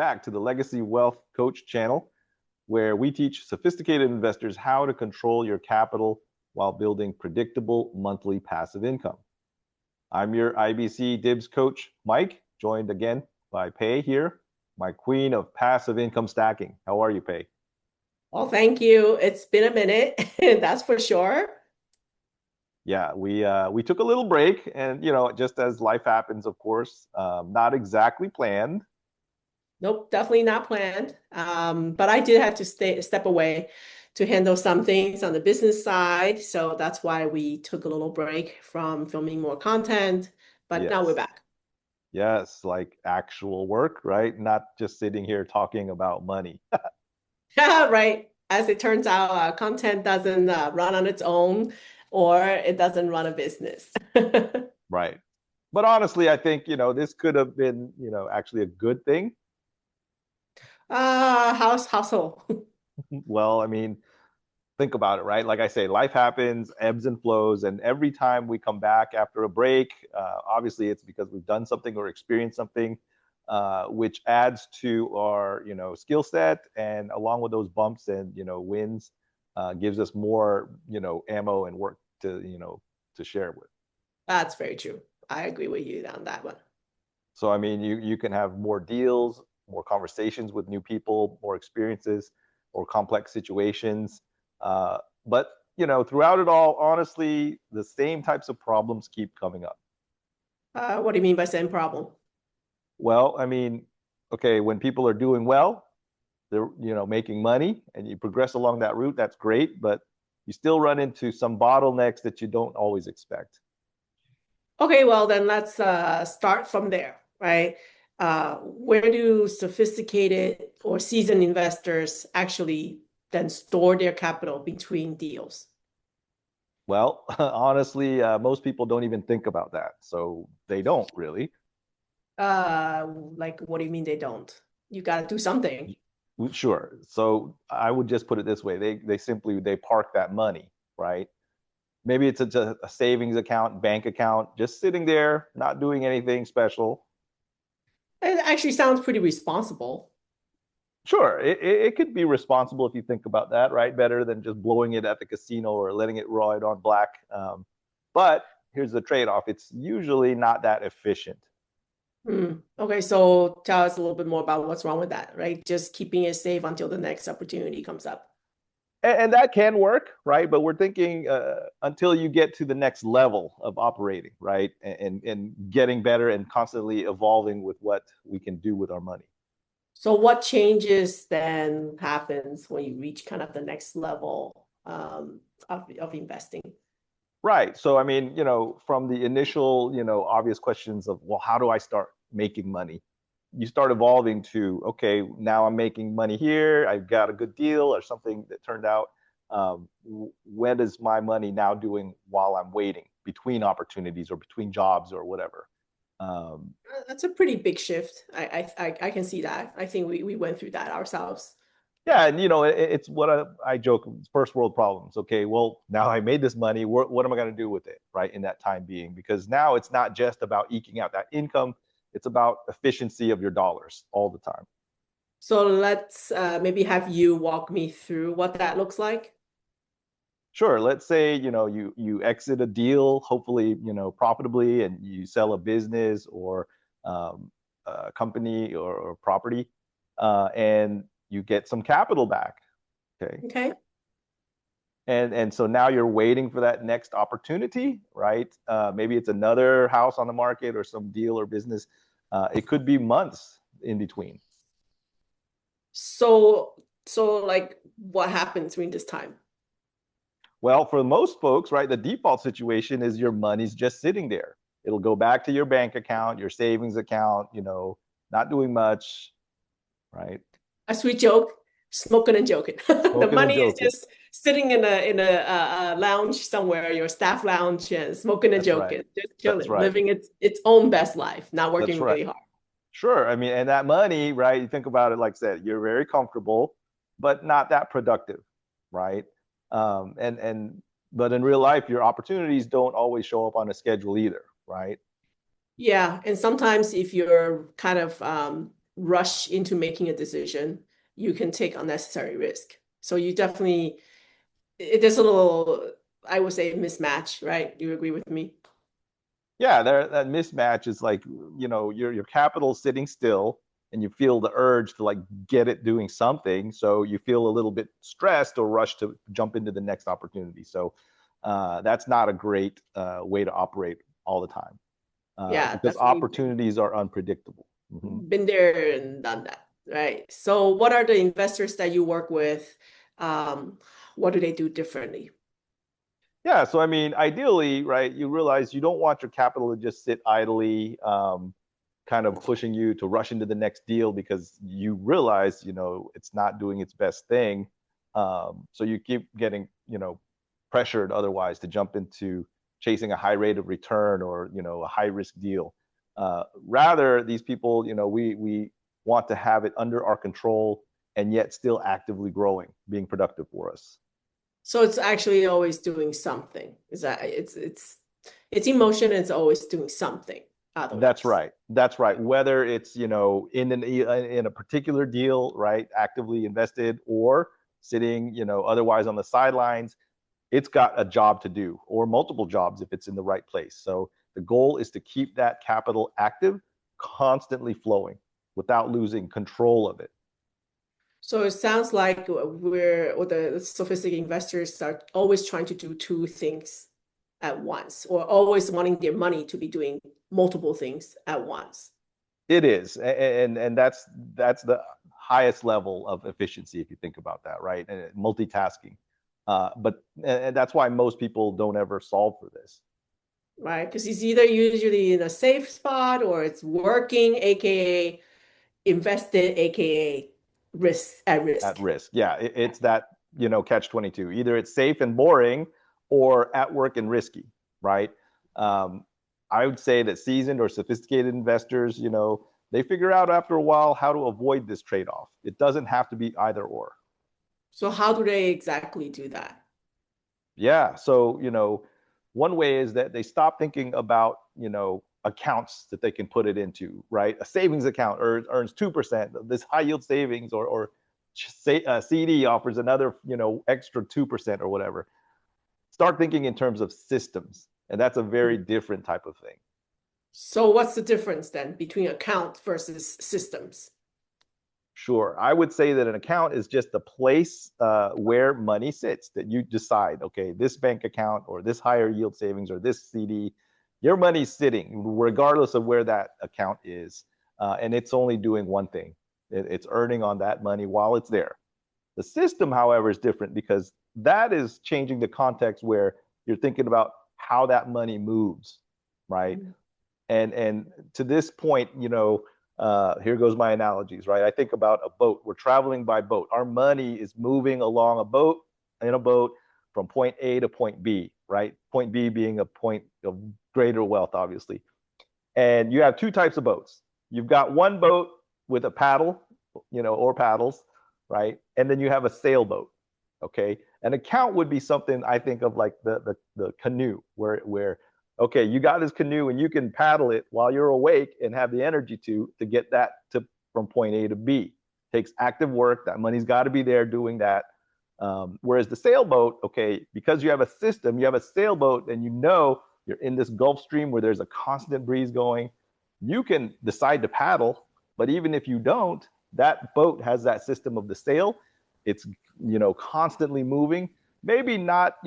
back to the Legacy Wealth Coach channel, where we teach sophisticated investors how to control your capital while building predictable monthly passive income. I'm your IBC Dibs coach, Mike, joined again by Pei here, my queen of passive income stacking. How are you, Pei? Well, thank you. It's been a minute, that's for sure. Yeah, we took a little break, and just as life happens, of course, not exactly planned. Nope, definitely not planned. But I did have to step away to handle some things on the business side. So that's why we took a little break from filming more content. But now we're Yes, back. yes, like actual work, right? Not just sitting here talking about money. Right. As it turns out, content doesn't run on its own or it doesn't run a business. Right. But honestly, I think, this could have been, actually a good thing. Household. Well, I mean, think about it, right? Like I say, life happens, ebbs and flows, and every time we come back after a break, obviously it's because we've done something or experienced something, which adds to our, skill set, and along with those bumps and wins, gives us more, ammo and work to share with. That's very true. I agree with you on that one. So I mean, you can have more deals, more conversations with new people, more experiences, or complex situations. But throughout it all, honestly, the same types of problems keep coming up. What do you mean by same problem? Well, I mean, okay, when people are doing well, they're making money, and you progress along that route, that's great. But you still run into some bottlenecks that you don't always expect. Okay, well then let's start from there, right? Where do sophisticated or seasoned investors actually then store their capital between deals? Well, honestly, most people don't even think about that, so they don't really. Like what do you mean they don't? You got to do something. Sure. So I would just put it this way: they simply they park that money, right? Maybe it's a savings account, bank account, just sitting there, not doing anything special. It actually sounds pretty responsible. Sure, it could be responsible if you think about that, right? Better than just blowing it at the casino or letting it ride on black. But here's the trade-off: it's usually not that efficient. Okay, so tell us a little bit more about what's wrong with that, right? Just keeping it safe until the next opportunity comes up. And that can work, right? But we're thinking until you get to the next level of operating, right? And getting better and constantly evolving with what we can do with our money. So what changes then happens when you reach kind of the next level of investing? Right. So, I mean, from the initial, obvious questions of, well, how do I start making money? You start evolving to, okay, now I'm making money here. I've got a good deal or something that turned out. What is my money now doing while I'm waiting between opportunities or between jobs or whatever? Um, That's a pretty big shift. I can see that. I think we went through that ourselves. yeah, and it's what I joke, it's first world problems. Okay, well, now I made this money. What am I going to do with it, right? In that time being, because now it's not just about eking out that income; it's about efficiency of your dollars all the time. So let's maybe have you walk me through what that looks like. Sure. Let's say you exit a deal, hopefully profitably, and you sell a business or a company or property, and you get some capital back. Okay. Okay. And so now you're waiting for that next opportunity, right? Maybe it's another house on the market or some deal or business. It could be months in between. So like what happens during this time? Well, for most folks, right, the default situation is your money's just sitting there. It'll go back to your bank account, your savings account, not doing much, right? A sweet joke, smoking and joking. The Smoking and money is joking. just sitting in a lounge somewhere, your staff lounge, and smoking and That's right. joking, just That's chilling, right. living its own best life, not That's working right. really hard. Sure. I mean, and that money, right? You think about it, like I said, you're very comfortable, but not that productive, right? And but in real life, your opportunities don't always show up on a schedule either, right? Yeah, and sometimes if you're kind of rush into making a decision, you can take unnecessary risk. So you definitely, there's a little, I would say, mismatch, right? Do you agree with me? Yeah, that mismatch is like, your capital sitting still and you feel the urge to like get it doing something. So you feel a little bit stressed or rushed to jump into the next opportunity. So that's not a great way to operate all the time Yeah, because definitely opportunities are unpredictable. Mhm. been there and done that, right? So what are the investors that you work with? Um, what do they do differently? Yeah, so I mean, ideally, right, you realize you don't want your capital to just sit idly, kind of pushing you to rush into the next deal because you realize, it's not doing its best thing. So you keep getting, pressured otherwise to jump into chasing a high rate of return or, a high risk deal. Rather, these people, we want to have it under our control and yet still actively growing, being productive for us. So it's actually always doing something. Is that it's emotion and it's always doing something That's otherwise. right. That's right. Whether it's, in a particular deal, right, actively invested or sitting, otherwise on the sidelines, it's got a job to do or multiple jobs if it's in the right place. So the goal is to keep that capital active, constantly flowing without losing control of it. So it sounds like or the sophisticated investors are always trying to do two things at once, or always wanting their money to be doing multiple things at once. It is, and that's the highest level of efficiency if you think about that, right? And multitasking, but and that's why most people don't ever solve for this. Right? Because it's either usually in a safe spot or it's working, aka invested, aka risk at At risk. risk. Yeah, it's that, catch 22. Either it's safe and boring or at work and risky, right? Um, I would say that seasoned or sophisticated investors, they figure out after a while how to avoid this trade off. It doesn't have to be either or. So how do they exactly do that? Yeah. So, one way is that they stop thinking about, accounts that they can put it into, right? A savings account earns 2%. This high yield savings or say a CD offers another, extra 2% or whatever. Start thinking in terms of systems. And that's a very different type of thing. So what's the difference then between account versus systems? Sure. I would say that an account is just a place where money sits that you decide, okay, this bank account or this higher yield savings or this CD, your money's sitting regardless of where that account is. And it's only doing one thing, it's earning on that money while it's there. The system, however, is different because that is changing the context where you're thinking about how that money moves, right? Mm. And to this point, here goes my analogies, right? I think about a boat. We're traveling by boat. Our money is moving along in a boat from point A to point B, right? Point B being a point of greater wealth, obviously. And you have two types of boats. You've got one boat with a paddle, or paddles, right? And then you have a sailboat. Okay. An account would be something I think of like the canoe, where okay, you got this canoe and you can paddle it while you're awake and have the energy to get that to from point A to B. Takes active work. That money's got to be there doing that. Whereas the sailboat, okay, because you have a system, you have a sailboat, and you're in this Gulf Stream where there's a constant breeze going. You can decide to paddle, but even if you don't, that boat has that system of the sail. It's constantly moving. Maybe not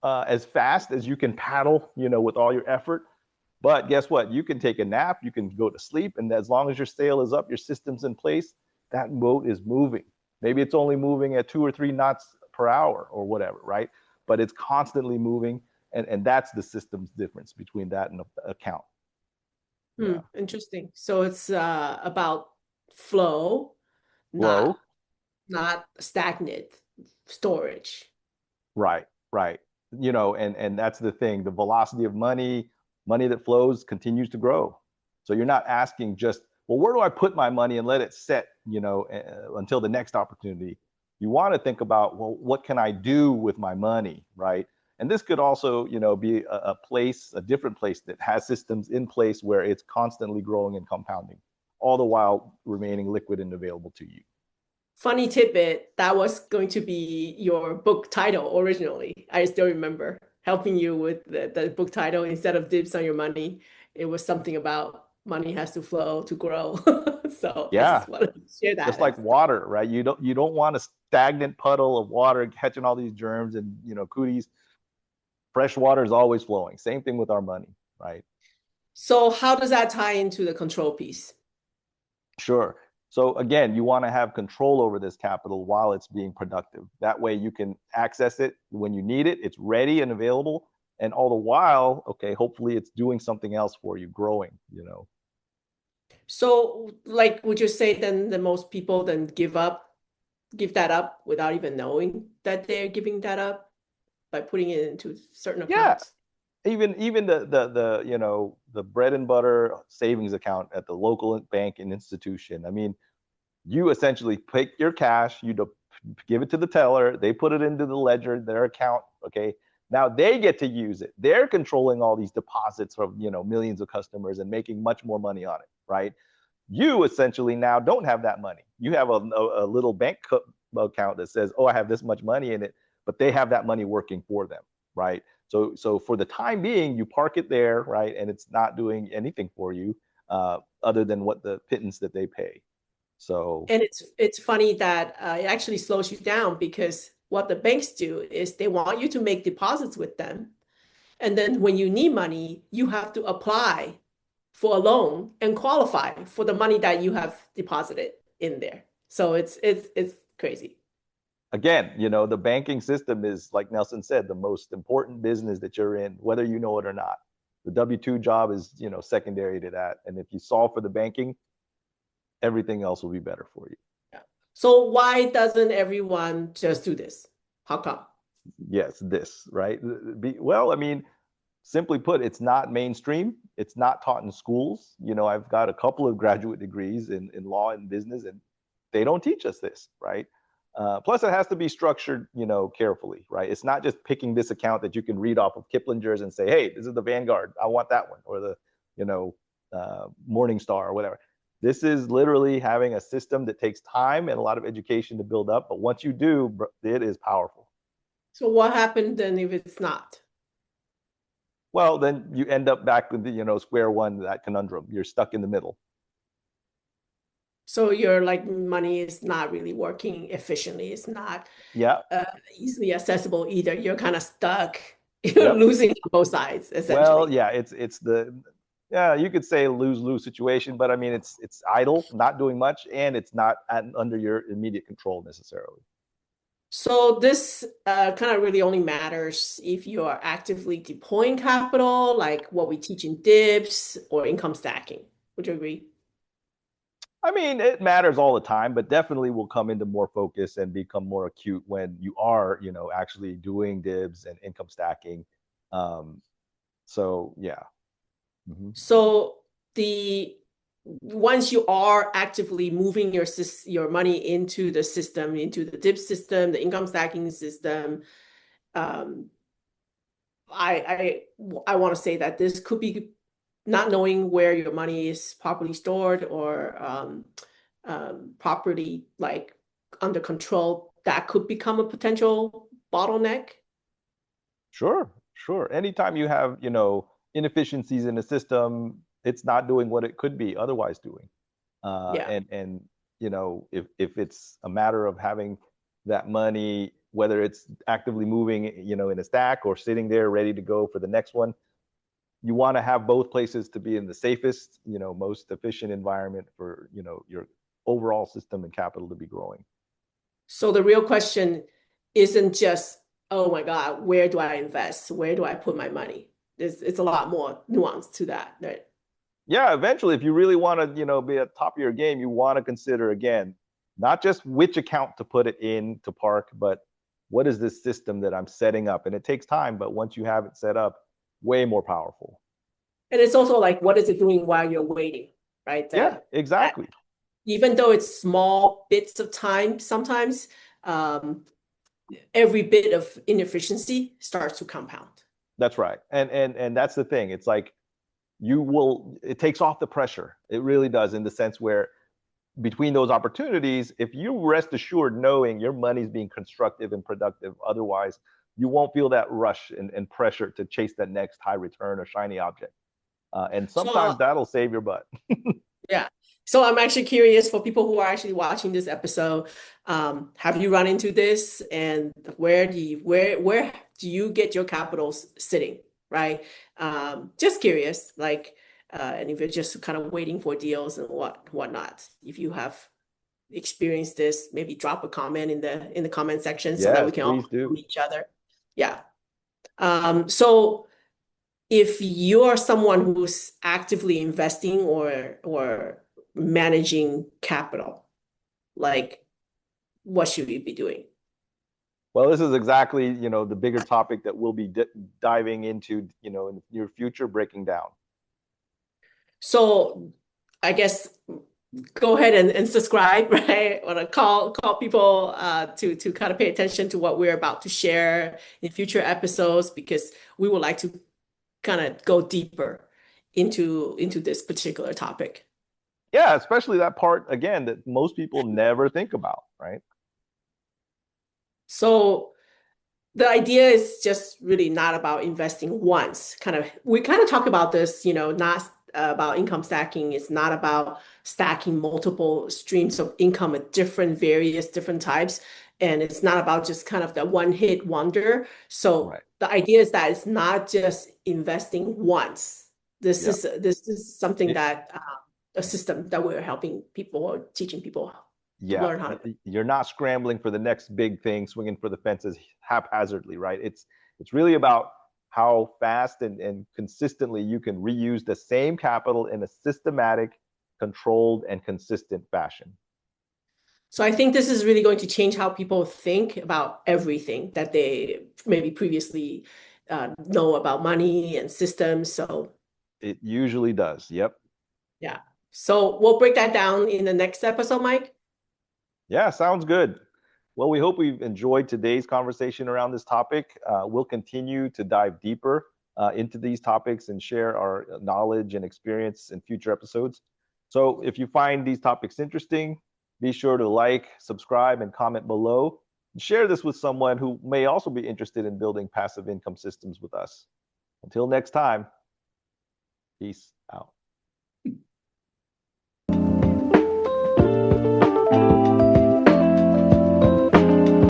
as fast as you can paddle, with all your effort. But guess what? You can take a nap, you can go to sleep, and as long as your sail is up, your system's in place, that boat is moving. Maybe it's only moving at 2 or 3 knots per hour or whatever, right? But it's constantly moving, and that's the system's difference between that and an account. Hmm, Yeah, interesting. So it's about flow, not flow. not stagnant storage. Right, right. And that's the thing. The velocity of money that flows continues to grow. So you're not asking just, well, where do I put my money and let it set, until the next opportunity. You want to think about, well, what can I do with my money, right? And this could also, be a place, a different place that has systems in place where it's constantly growing and compounding. all the while remaining liquid and available to you. Funny tidbit, that was going to be your book title originally. I still remember helping you with the book title instead of dibs on your money. It was something about money has to flow to grow. So I Yeah, just wanted to share just that. like water, right? You don't want a stagnant puddle of water catching all these germs and cooties. Fresh water is always flowing. Same thing with our money, right? So how does that tie into the control piece? Sure. So again, you want to have control over this capital while it's being productive. That way you can access it when you need it. It's ready and available. And all the while, okay, hopefully it's doing something else for you, growing. So, like, would you say then the most people then give that up without even knowing that they're giving that up by putting it into certain Yeah. accounts? Even the bread and butter savings account at the local bank and institution. I mean, you essentially pick your cash, give it to the teller, they put it into the ledger, their account, okay? Now they get to use it. They're controlling all these deposits from, millions of customers and making much more money on it, right? You essentially now don't have that money. You have a little bank account that says, oh, I have this much money in it, but they have that money working for them, right? So for the time being, you park it there, right? And it's not doing anything for you other than what the pittance that they pay. So And it's funny that it actually slows you down because what the banks do is they want you to make deposits with them. And then when you need money, you have to apply for a loan and qualify for the money that you have deposited in there. So it's crazy. again, the banking system is, like Nelson said, the most important business that you're in, whether you know it or not. The W-2 job is, secondary to that. And if you solve for the banking, everything else will be better for you. Yeah. So why doesn't everyone just do this? How come? Yes, this, right? Well, I mean, simply put, it's not mainstream. It's not taught in schools. I've got a couple of graduate degrees in law and business, and they don't teach us this, right? Plus, it has to be structured, carefully, right? It's not just picking this account that you can read off of Kiplinger's and say, "Hey, this is the Vanguard. I want that one," or the, Morning Star or whatever. This is literally having a system that takes time and a lot of education to build up. But once you do, it is powerful. So what happened then if it's not? Well, then you end up back with the, square one, that conundrum. You're stuck in the middle. So your like money is not really working efficiently. It's not Yeah. uh, easily accessible either. You're kind of stuck. You're Yep. losing on both sides Well, essentially. yeah, it's the yeah, you could say lose-lose situation, but I mean it's idle, not doing much, and it's not under your immediate control necessarily. So this kind of really only matters if you are actively deploying capital, like what we teach in DIPS or income stacking. Would you agree? I mean, it matters all the time, but definitely will come into more focus and become more acute when you are, actually doing dibs and income stacking. Um, so yeah. Mm-hmm. So the once you are actively moving your money into the system, into the DIP system, the income stacking system, um, I want to say that this could be not knowing where your money is properly stored or properly like under control. That could become a potential bottleneck. Sure, sure. Anytime you have, inefficiencies in the system, it's not doing what it could be otherwise doing. Yeah. And if it's a matter of having that money, whether it's actively moving, in a stack or sitting there ready to go for the next one, you want to have both places to be in the safest, most efficient environment for, your overall system and capital to be growing. So the real question isn't just, oh my God, where do I invest? Where do I put my money? It's a lot more nuance to that, right? Yeah, eventually, if you really want to, be at the top of your game, you want to consider again, not just which account to put it in to park, but what is this system that I'm setting up? And it takes time, but once you have it set up, way more powerful. And it's also like, what is it doing while you're waiting, right? Yeah, That exactly. even though it's small bits of time, sometimes um, every bit of inefficiency starts to compound. That's right. And that's the thing. It's like it takes off the pressure. It really does, in the sense where between those opportunities, if you rest assured knowing your money's being constructive and productive, otherwise you won't feel that rush and pressure to chase that next high return or shiny object. And So sometimes that'll save your butt. yeah. So I'm actually curious for people who are actually watching this episode, have you run into this, and where do you get your capitals sitting, right? Just curious, like, and if you're just kind of waiting for deals and whatnot, if you have experienced this, maybe drop a comment in the comment section so that we Yes, can all please do. know each other. Yeah. So if you're someone who's actively investing or managing capital, like what should we be doing? Well, this is exactly, the bigger topic that we'll be diving into, in the near future, breaking down. So I guess go ahead and subscribe, right? Or call people to kind of pay attention to what we're about to share in future episodes, because we would like to kind of go deeper into this particular topic. Yeah, especially that part, again, that most people never think about, right? So the idea is just really not about investing once. We kind of talk about this, not about income stacking. It's not about stacking multiple streams of income at various different types. And it's not about just kind of the one hit wonder. So Right. the idea is that it's not just investing once. This Yeah. is this is something It, that a system that we're helping people or teaching people to yeah. learn how to do. You're not scrambling for the next big thing, swinging for the fences haphazardly, right? It's really about how fast and consistently you can reuse the same capital in a systematic, controlled, and consistent fashion. So I think this is really going to change how people think about everything that they maybe previously know about money and systems. So It usually does. Yep. yeah. So we'll break that down in the next episode, Mike. Yeah, sounds good. Well, we hope we've enjoyed today's conversation around this topic. We'll continue to dive deeper into these topics and share our knowledge and experience in future episodes. So if you find these topics interesting, be sure to like, subscribe, and comment below. Share this with someone who may also be interested in building passive income systems with us. Until next time, peace out.